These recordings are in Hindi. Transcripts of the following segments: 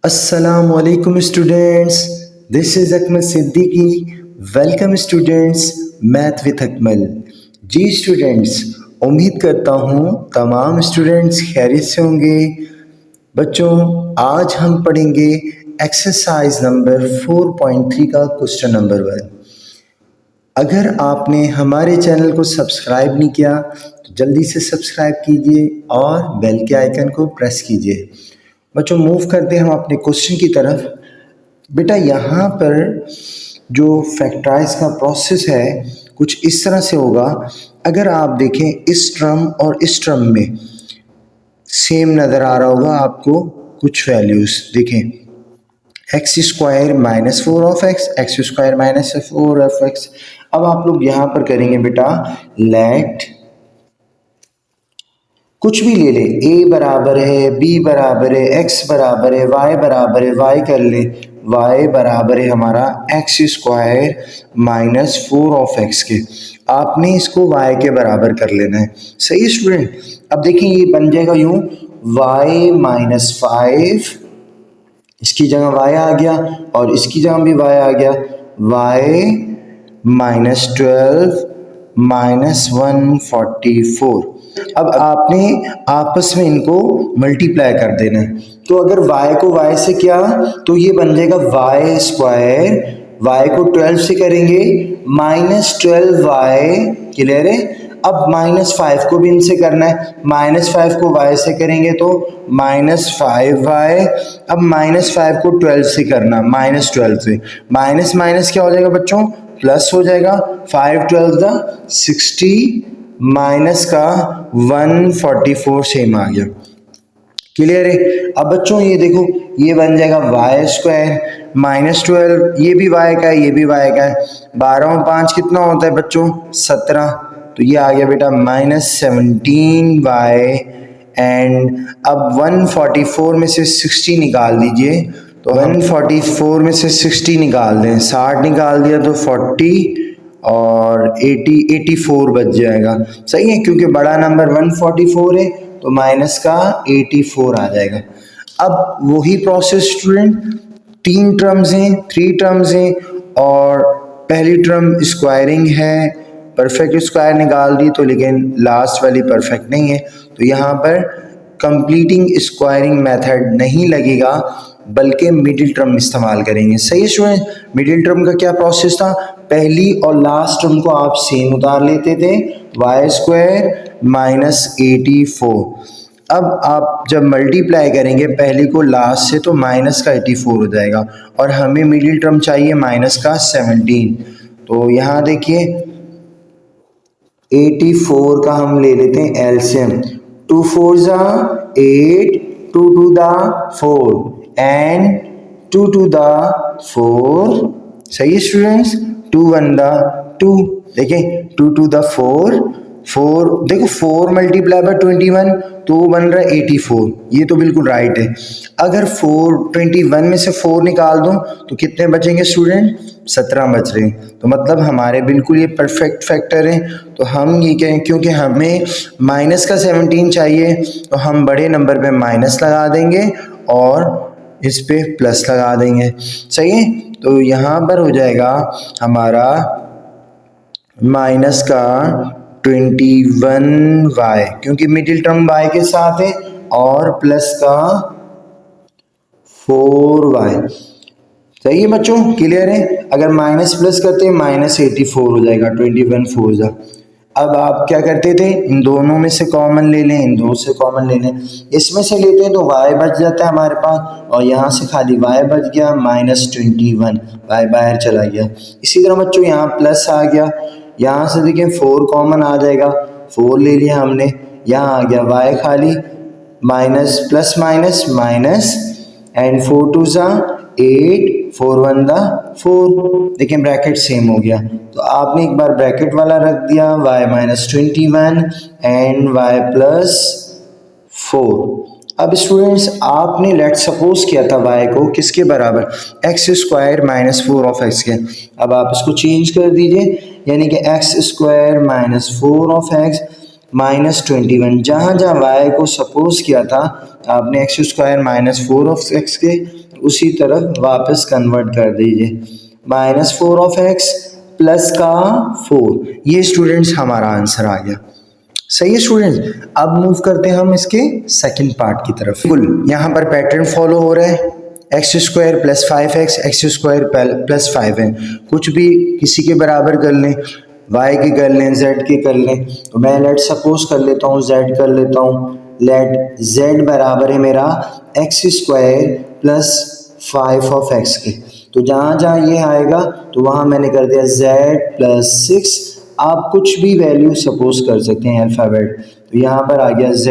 Assalamualaikum students. This is Akmal Siddiqui. Welcome students. Math with Akmal. जी स्टूडेंट्स, उम्मीद करता हूँ तमाम स्टूडेंट्स खैरियत से होंगे। बच्चों, आज हम पढ़ेंगे एक्सरसाइज नंबर 4.3 का क्वेश्चन नंबर 1। अगर आपने हमारे चैनल को सब्सक्राइब नहीं किया तो जल्दी से सब्सक्राइब कीजिए और बेल के आइकन को प्रेस कीजिए। बच्चों, मूव करते हैं हम अपने क्वेश्चन की तरफ। बेटा, यहाँ पर जो फैक्टराइज का प्रोसेस है कुछ इस तरह से होगा। अगर आप देखें इस टर्म और इस टर्म में सेम नज़र आ रहा होगा आपको कुछ वैल्यूज़। देखें, x square minus 4 of x, x square minus 4 of x. अब आप लोग यहाँ पर करेंगे बेटा, लेट कुछ भी ले लें, a बराबर है, b बराबर है, x बराबर है, y बराबर है, y कर लें, y बराबर है हमारा x square minus 4 of x के। आपने इसको y के बराबर कर लेना है। सही स्टूडेंट। अब देखिए ये बन जाएगा यूं, y माइनस 5, इसकी जगह y आ गया और इसकी जगह भी y आ गया, y माइनस 12 माइनस 144। अब आपने आपस में इनको मल्टीप्लाई कर देना है। तो अगर y को y से किया तो ये बन जाएगा y स्क्वायर, y को 12 से करेंगे माइनस 12y। क्लियर है। अब माइनस 5 को भी इनसे करना है, माइनस 5 को y से करेंगे तो माइनस 5y। अब माइनस 5 को 12 से करना, माइनस 12 से, माइनस माइनस क्या हो जाएगा बच्चों, प्लस हो जाएगा। 5 12 दा 60 माइनस का 144 सेम आ गया। क्लियर है। अब बच्चों ये देखो, ये बन जाएगा वाई स्क्वायर माइनस 12, ये भी y का है, ये भी y का है। 12 और 5 कितना होता है बच्चों, 17। तो ये आ गया बेटा माइनस 17y। एंड अब 144 में से 60 निकाल दीजिए, तो 144 में से 60 निकाल दें, 60 निकाल दिया तो 40 और 84 बच जाएगा। सही है, क्योंकि बड़ा नंबर 144 है तो माइनस का 84 आ जाएगा। अब वही प्रोसेस स्टूडेंट, 3 टर्म्स हैं, 3 टर्म्स हैं और पहली टर्म स्क्वायरिंग है, परफेक्ट स्क्वायर निकाल दी तो, लेकिन लास्ट वाली परफेक्ट नहीं है तो यहाँ पर कंप्लीटिंग स्क्वायरिंग मेथड नहीं लगेगा बल्कि मिडिल टर्म इस्तेमाल करेंगे। सही स्टूडेंट। मिडिल टर्म का क्या प्रोसेस था, पहली और लास्ट टर्म को आप सेम उतार लेते थे, वाई स्क्वायर माइनस 84। अब आप जब मल्टीप्लाई करेंगे पहली को लास्ट से तो माइनस का 84 हो जाएगा और हमें मिडिल टर्म चाहिए माइनस का 17। तो यहाँ देखिए 84 का हम ले लेते हैं एलसीएम, 2 4 जा 8, 2 2 दा 4 एंड 2 2 दा 4। सही स्टूडेंट्स। 2 1 दा 2, देखें 2 2 दा 4, 4 देखो 4 मल्टीप्लाई बाय 21 तो बन रहा है 84। ये तो बिल्कुल राइट है। अगर 21 में से 4 निकाल दूं तो कितने बचेंगे स्टूडेंट, 17 बच रहे हैं। तो मतलब हमारे बिल्कुल ये परफेक्ट फैक्टर है। तो हम ये कहें, क्योंकि हमें माइनस का 17 चाहिए तो हम बड़े नंबर पे माइनस लगा देंगे और इस पे प्लस लगा देंगे। सही है। तो यहाँ पर हो जाएगा हमारा माइनस का 21y, क्योंकि मिडिल टर्म y के साथ है, और प्लस का 4y। सही है बच्चों। क्लियर है। अगर माइनस प्लस करते हैं माइनस 84 हो जाएगा, 21 4 जा। अब आप क्या करते थे, इन दोनों में से कॉमन ले लें, इन दो से कॉमन ले लें, इसमें से लेते हैं तो y बच जाता है हमारे पास और यहाँ से खाली y बच गया माइनस 21, y बाहर चला गया। इसी तरह बच्चों यहाँ प्लस आ गया, यहाँ से देखिए 4 कॉमन आ जाएगा, 4 ले लिया हमने, यहाँ आ गया y खाली, minus plus minus minus and 4 2 जा 8, 4 1 दा 4। देखिए ब्रैकेट सेम हो गया तो आपने एक बार ब्रैकेट वाला रख दिया, y minus 21 and y plus 4। अब स्टूडेंट्स आपने लेट सपोज किया था y को किसके बराबर, x square minus 4 of x के। अब आप इसको चेंज कर दीजिए, यानी कि x square minus 4 of x minus 21। जहाँ जहाँ y को सपोज किया था आपने x square minus 4 of x के उसी तरफ वापस कन्वर्ट कर दीजिए। -4 प्लस का 4, ये स्टूडेंट्स हमारा आंसर आ गया। सही है स्टूडेंट्स। अब मूव करते हैं हम इसके सेकंड पार्ट की तरफ। बिल्कुल यहाँ पर पैटर्न फॉलो हो रहा है, x² + 5x x² + 5 है, कुछ भी किसी के बराबर कर लें, y के कर लें, z के कर लें। तो मैं लेट सपोज कर लेता हूँ z कर लेता हूँ। लेट z बराबर है मेरा x² + 5 के। तो जहाँ जहाँ ये आएगा तो वहाँ मैंने कर दिया z + 6। आप कुछ भी वैल्यू सपोज कर सकते हैं अल्फ़ाबेट। तो यहाँ पर आ गया z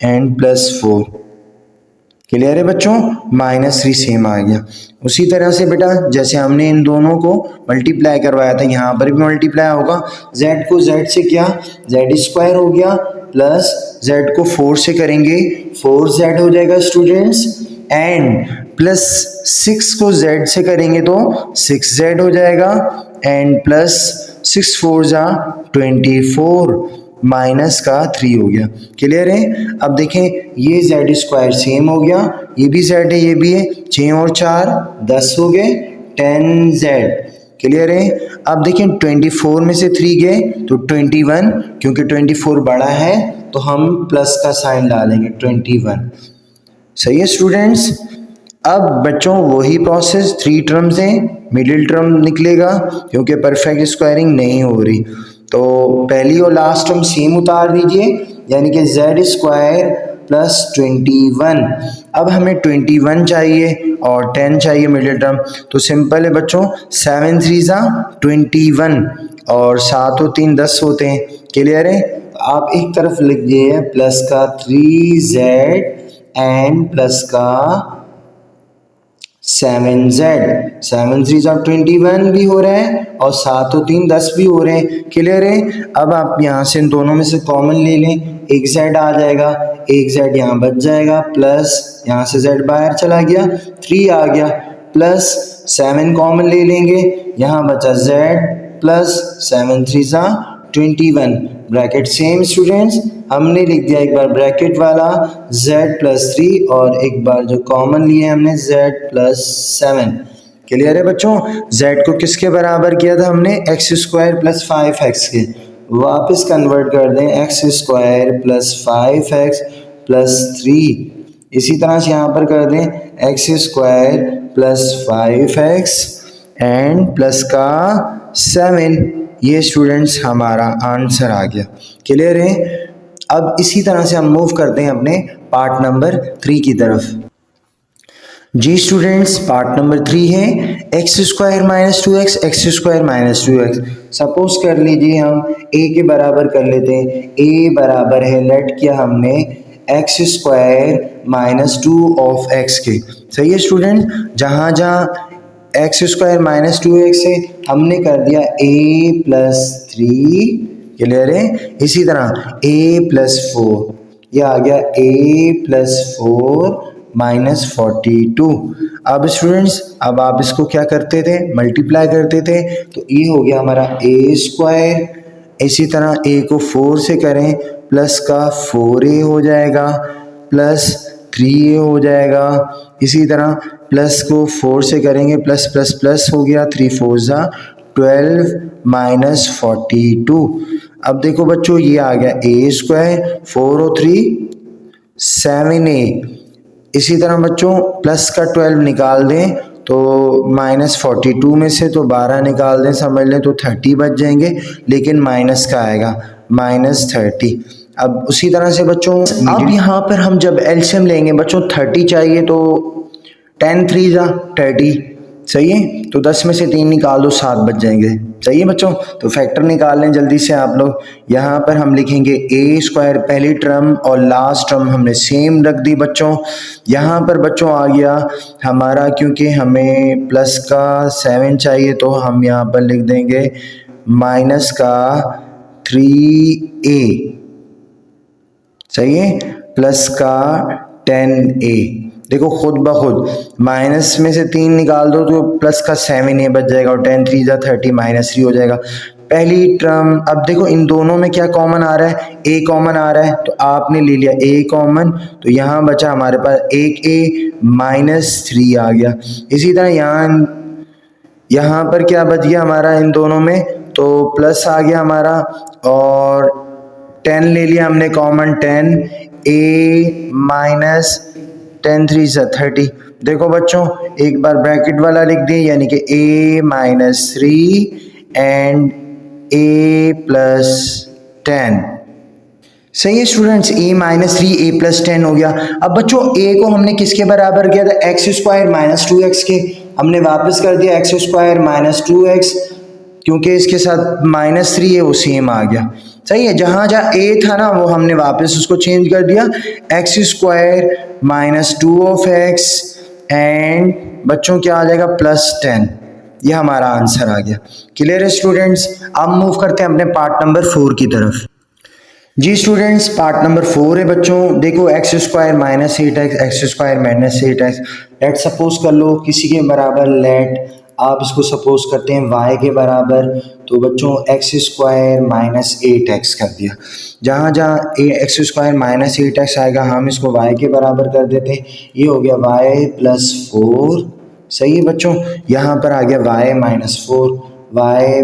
एंड +4। क्लियर है बच्चों, -3 सेम आ गया। उसी तरह से बेटा जैसे हमने इन दोनों को मल्टीप्लाई करवाया था, यहाँ पर भी मल्टीप्लाई होगा। z को z से किया, z² हो गया, प्लस z को 4 से करेंगे 4z हो जाएगा स्टूडेंट्स, एंड प्लस 6 को z से करेंगे तो 6z हो जाएगा, एंड प्लस 6 4 जा 24 माइनस का 3 हो गया। क्लियर है। अब देखें ये z² सेम हो गया, ये भी z है ये भी है, 6 और 4 10 हो गए, 10z। क्लियर है। अब देखें 24 में से 3 गए तो 21, क्योंकि 24 बड़ा है तो हम प्लस का साइन डालेंगे 21। सही है स्टूडेंट्स। अब बच्चों वही प्रोसेस, 3 टर्म्स हैं, मिडिल टर्म निकलेगा क्योंकि परफेक्ट स्क्वायरिंग नहीं हो रही। तो पहली और लास्ट टर्म सेम उतार दीजिए, यानी कि z² + 21। अब हमें 21 चाहिए और 10 चाहिए मिडिल टर्म। तो सिंपल है बच्चों, 7 3 जा 21 और 7 और 3 10 होते हैं। क्लियर है। तो आप एक तरफ लिख दिए प्लस का 3z एंड प्लस का 7z। 7 3 जा 21 भी हो रहा है और 7 और 3 10 भी हो रहे हैं। क्लियर है। अब आप यहाँ से इन दोनों में से कॉमन ले लें, एक z आ जाएगा, एक z यहाँ बच जाएगा, प्लस यहाँ से z बाहर चला गया, 3 आ गया, प्लस 7 कॉमन ले लेंगे, यहाँ बचा z प्लस 7 3 जा 21। ब्रैकेट सेम स्टूडेंट्स, हमने लिख दिया एक बार ब्रैकेट वाला z + 3 और एक बार जो कॉमन लिए हमने z + 7। क्लियर है बच्चों। z को किसके बराबर किया था हमने, x² + 5x के। वापस कन्वर्ट कर दें x² + 5x + 3। इसी तरह से यहाँ पर कर दें x² + 5x एंड प्लस का 7। ये स्टूडेंट्स हमारा आंसर आ गया। क्लियर है। अब इसी तरह से हम मूव करते हैं अपने पार्ट नंबर 3 की तरफ। जी स्टूडेंट्स, पार्ट नंबर 3 है x² - 2x x² - 2x। Suppose कर लीजिए हम a के बराबर कर लेते हैं। a बराबर है, लेट किया हमने x² - 2 के। सही है स्टूडेंट। जहाँ जहाँ x² - 2x है हमने कर दिया a + 3। क्लियर है। इसी तरह a + 4, ये आ गया a + 4 - 42। अब स्टूडेंट्स, अब आप इसको क्या करते थे, मल्टीप्लाई करते थे, तो ये हो गया हमारा a²। इसी तरह a को 4 से करें, प्लस का 4a हो जाएगा, प्लस 3a हो जाएगा। इसी तरह प्लस को 4 से करेंगे, प्लस प्लस प्लस हो गया, 3 4 जा 12 - 42। अब देखो बच्चों ये आ गया a², 4 और 3 7a। इसी तरह बच्चों प्लस का 12 निकाल दें तो -42 में से तो 12 निकाल दें, समझ लें तो 30 बच जाएंगे, लेकिन माइनस का आएगा -30। अब उसी तरह से बच्चों अब यहाँ पर हम जब एलसीएम लेंगे बच्चों, 30 चाहिए तो 10 3 जा 30। सही है। तो 10 में से 3 निकाल दो, 7 बच जाएंगे। सही है बच्चों। तो फैक्टर निकाल लें जल्दी से आप लोग। यहाँ पर हम लिखेंगे a² पहली टर्म और लास्ट टर्म हमने सेम रख दी बच्चों। यहाँ पर बच्चों आ गया हमारा, क्योंकि हमें प्लस का 7 चाहिए तो हम यहाँ पर लिख देंगे माइनस का 3a। सही है। प्लस का 10a। देखो खुद ब खुद माइनस में से 3 निकाल दो तो प्लस का 7a बच जाएगा, और 10 3 जा 30 -3 हो जाएगा। पहली टर्म, अब देखो इन दोनों में क्या कॉमन आ रहा है, a कॉमन आ रहा है, तो आपने ले लिया a कॉमन, तो यहाँ बचा हमारे पास एक a -3 आ गया। इसी तरह यहाँ पर क्या बच गया हमारा इन दोनों में, तो प्लस आ गया हमारा, और 10 ले लिया हमने कॉमन, 10 a -10 3 30। देखो बच्चों एक बार ब्रैकेट वाला लिख दिए, यानी कि a -3 एंड a + 10। सही है स्टूडेंट्स, a -3 a + 10 हो गया। अब बच्चों a को हमने किसके बराबर किया था, x² - 2x के, हमने वापस कर दिया x² - 2x, क्योंकि इसके साथ -3 है वो सेम आ गया। सही है, जहाँ जहाँ a था ना वो हमने वापस उसको चेंज कर दिया, x² - 2x एंड बच्चों क्या आ जाएगा +10। ये हमारा आंसर आ गया। क्लियर है स्टूडेंट्स, अब मूव करते हैं अपने पार्ट नंबर 4 की तरफ। जी स्टूडेंट्स, पार्ट नंबर 4 है बच्चों। देखो x² - 8x, x² - 8x, let suppose कर लो किसी के बराबर, लेट आप इसको सपोज करते हैं y के बराबर, तो बच्चों x² - 8x कर दिया। जहाँ जहाँ x² - 8x आएगा हम इसको y के बराबर कर देते हैं, ये हो गया y + 4। सही है बच्चों, यहाँ पर आ गया y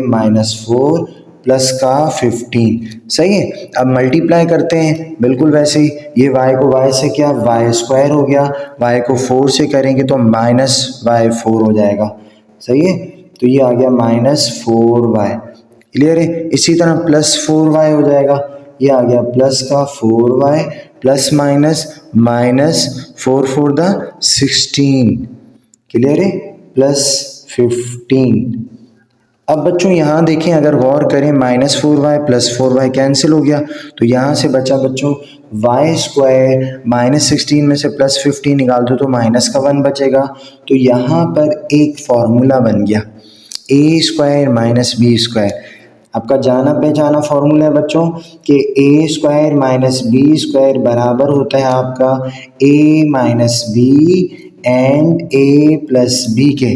-4 प्लस का 15। सही है, अब मल्टीप्लाई करते हैं बिल्कुल वैसे ही, ये y को y से क्या y² हो गया, y को 4 से करेंगे तो -y4 हो जाएगा। सही है, तो ये आ गया -4y। क्लियर है, इसी तरह +4y हो जाएगा, ये आ गया प्लस का 4y प्लस -4 4 16। क्लियर है, +15। अब बच्चों यहाँ देखें, अगर गौर करें -4y + 4y कैंसिल हो गया, तो यहाँ से बचा बच्चों y² -16 में से +15 निकाल दो तो -1 बचेगा। तो यहाँ पर एक फॉर्मूला बन गया a² - b²। आपका जाना पहचाना फॉर्मूला है बच्चों कि a² - b² बराबर होता है आपका a - b and a + b के।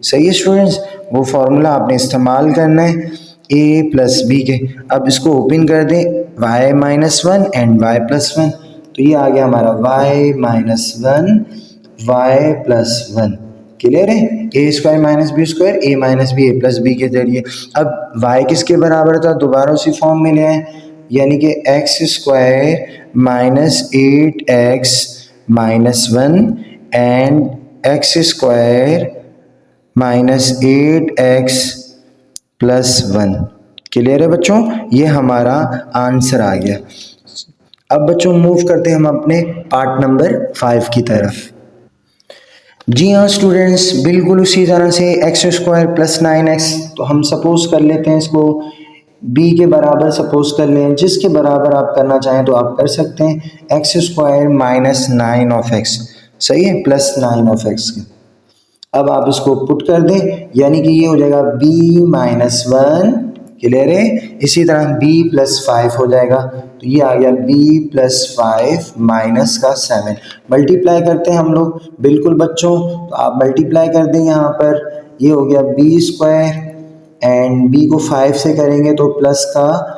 सही है स्टूडेंट्स, वो फॉर्मूला आपने इस्तेमाल करना है a + b के। अब इसको ओपन कर दें, y - 1 एंड y + 1, तो ये आ गया हमारा y - 1 y + 1। क्लियर है, a² - b², a - b a + b के जरिए। अब y किसके बराबर था, दोबारा उसी फॉर्म में ले आए, यानी कि x² - 8x - 1 and x² - 8x + 1। Clear है बच्चों, ये हमारा आंसर आ गया। अब बच्चों मूव करते हैं हम अपने पार्ट नंबर 5 की तरफ। जी हाँ स्टूडेंट्स, बिल्कुल उसी तरह से x² + 9x, तो हम सपोज कर लेते हैं इसको b के बराबर सपोज कर लें, जिसके बराबर आप करना चाहें तो आप कर सकते हैं, x² - 9x। सही है, +9x के। अब आप इसको पुट कर दें, यानी कि ये हो जाएगा b - 1। क्लियर है, इसी तरह b + 5 हो जाएगा, तो ये आ गया b + 5 -7। मल्टीप्लाई करते हैं हम लोग बिल्कुल बच्चों, तो आप मल्टीप्लाई कर दें, यहाँ पर ये हो गया b² एंड b को 5 से करेंगे तो प्लस का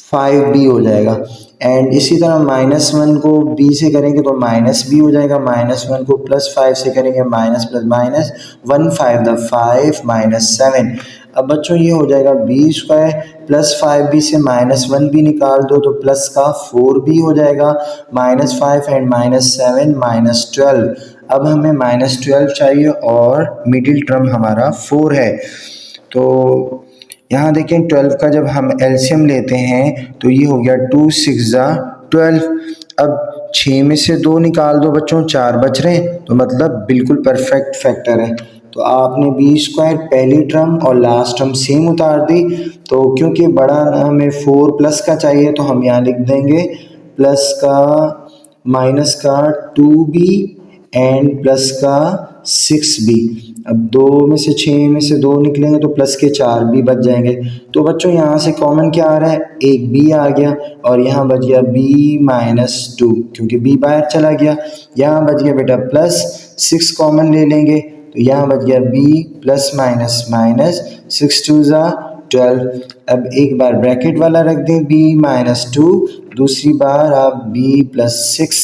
5b हो जाएगा, एंड इसी तरह -1 को b से करेंगे तो -b हो जाएगा, -1 को +5 से करेंगे माइनस प्लस माइनस 1 5 7। अब बच्चों ये हो जाएगा b² + 5b से -1b निकाल दो तो प्लस का 4b हो जाएगा, -5 एंड -7 -12। अब हमें -12 चाहिए और मिडिल टर्म हमारा 4 है। तो यहाँ देखें 12 का जब हम एलसीएम लेते हैं तो ये हो गया 2 6 12। अब 6 में से 2 निकाल दो बच्चों, 4 बच रहे हैं, तो मतलब बिल्कुल परफेक्ट फैक्टर है। तो आपने b² पहली टर्म और लास्ट टर्म सेम उतार दी, तो क्योंकि बड़ा हमें 4 प्लस का चाहिए तो हम यहाँ लिख देंगे प्लस का माइनस का 2b एंड प्लस का 6b। अब 2 में से 6 में से 2 निकलेंगे तो प्लस के 4 भी बच जाएंगे। तो बच्चों यहाँ से कॉमन क्या आ रहा है, एक b आ गया और यहाँ बच गया b - 2, क्योंकि b बाहर चला गया। यहाँ बच गया बेटा +6 कॉमन ले लेंगे, तो यहाँ बच गया b + -, -6 2 12। अब एक बार ब्रैकेट वाला रख दें b -2, दूसरी बार आप b +6।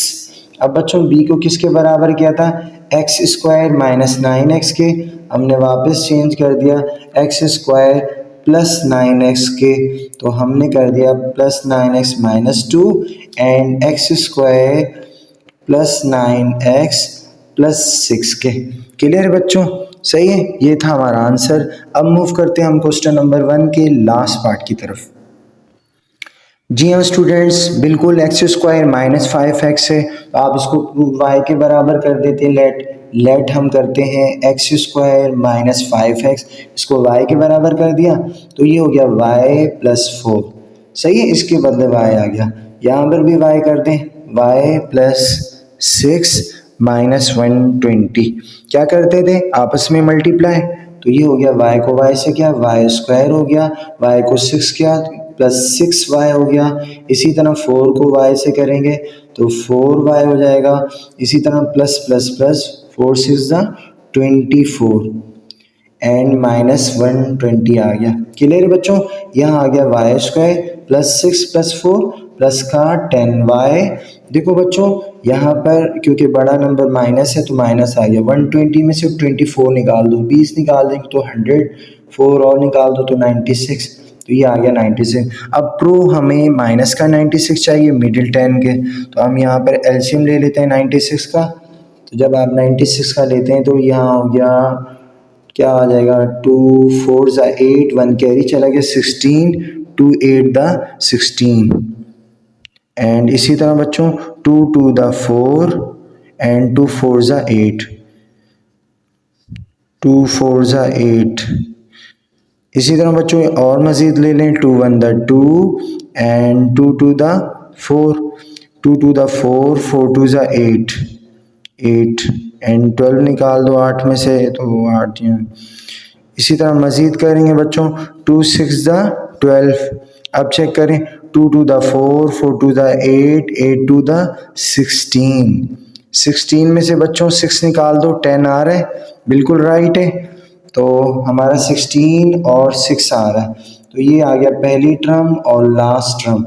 अब बच्चों b को किसके बराबर किया था, एक्स स्क्वायर माइनस 9x के, हमने वापस चेंज कर दिया एक्स स्क्वायर प्लस 9x के, तो हमने कर दिया plus 9x -2 and x square plus 9x plus 6 के। क्लियर है बच्चों, सही है, ये था हमारा आंसर। अब मूव करते हैं हम क्वेश्चन नंबर 1 के लास्ट पार्ट की तरफ। जी हाँ स्टूडेंट्स, बिल्कुल एक्स स्क्वायर माइनस 5x है, तो आप इसको y के बराबर कर देते हैं। लेट हम करते हैं एक्स स्क्वायर माइनस 5x, इसको y के बराबर कर दिया तो ये हो गया y +4। सही है, इसके बदले y आ गया, यहाँ पर भी y कर दें, y +6 -120। क्या करते थे, आपस में मल्टीप्लाई, तो ये हो गया y को y से क्या, y स्क्वायर हो गया, y को 6 किया +6y हो गया। इसी तरह 4 को y से करेंगे तो 4y हो जाएगा। इसी तरह प्लस प्लस प्लस 4 6 24 एंड -120 आ गया। क्लियर है बच्चों, यहाँ आ गया y स्क्वायर +6 +4 प्लस का 10y। देखो बच्चों यहाँ पर क्योंकि बड़ा नंबर माइनस है तो माइनस आ गया, 120 में से 24 निकाल दो, 20 निकाल देंगे तो 100, 4 और निकाल दो तो 96, तो ये आ गया 96। अब प्रूव हमें माइनस का 96 चाहिए मिडिल 10 के, तो हम यहाँ पर एलसीएम ले लेते हैं 96 का। तो जब आप 96 का लेते हैं तो यहाँ हो गया, क्या आ जाएगा, 2 4 8, 1 कैरी चला गया 16, 2 8 16 एंड इसी तरह बच्चों 2 2 4 एंड 2 4 8, 2 4 8। इसी तरह बच्चों और मज़ीद ले लें, 2 1 2 एंड 2 2 4, 2 2 4, 4 2 8 8 एंड 12 निकाल दो 8 में से तो 8। इसी तरह मज़ीद करेंगे बच्चों, 2 6 12। अब चेक करें, 2 2 4, 4 2 8, 8 2 16। 16 में से बच्चों 6 निकाल दो, 10 आ रहा है, बिल्कुल राइट है। तो हमारा 16 और 6 आ रहा है, तो ये आ गया पहली टर्म और लास्ट टर्म।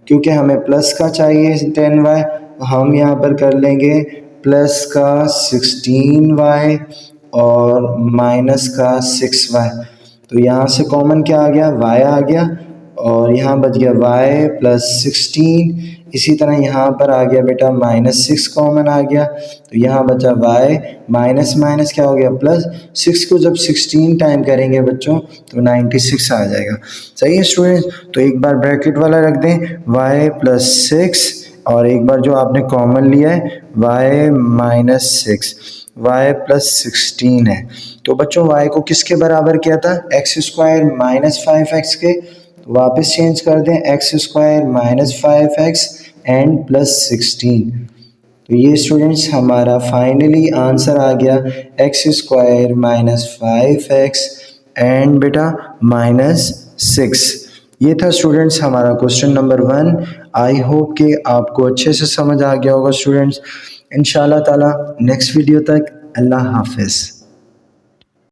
क्योंकि हमें प्लस का चाहिए 10y, तो हम यहाँ पर कर लेंगे प्लस का 16y और माइनस का 6y। तो यहाँ से कॉमन क्या आ गया, y आ गया और यहाँ बच गया y +16। इसी तरह यहाँ पर आ गया बेटा -6 कॉमन आ गया, तो यहाँ बचा y माइनस माइनस क्या हो गया प्लस। 6 को जब 16 टाइम करेंगे बच्चों तो 96 आ जाएगा। सही है स्टूडेंट्स, तो एक बार ब्रैकेट वाला रख दें y +6 और एक बार जो आपने कॉमन लिया है y -6, y +16 है। तो बच्चों y को किसके बराबर किया था, एक्स स्क्वायर -5x के, तो वापस चेंज कर दें एक्स स्क्वायर -5x एंड +16। तो ये स्टूडेंट्स हमारा फाइनली आंसर आ गया एक्स स्क्वायर -5x एंड बेटा -6। ये था स्टूडेंट्स हमारा क्वेश्चन नंबर 1। आई होप कि आपको अच्छे से समझ आ गया होगा स्टूडेंट्स। इंशाल्लाह ताला नेक्स्ट वीडियो तक अल्लाह हाफिज़।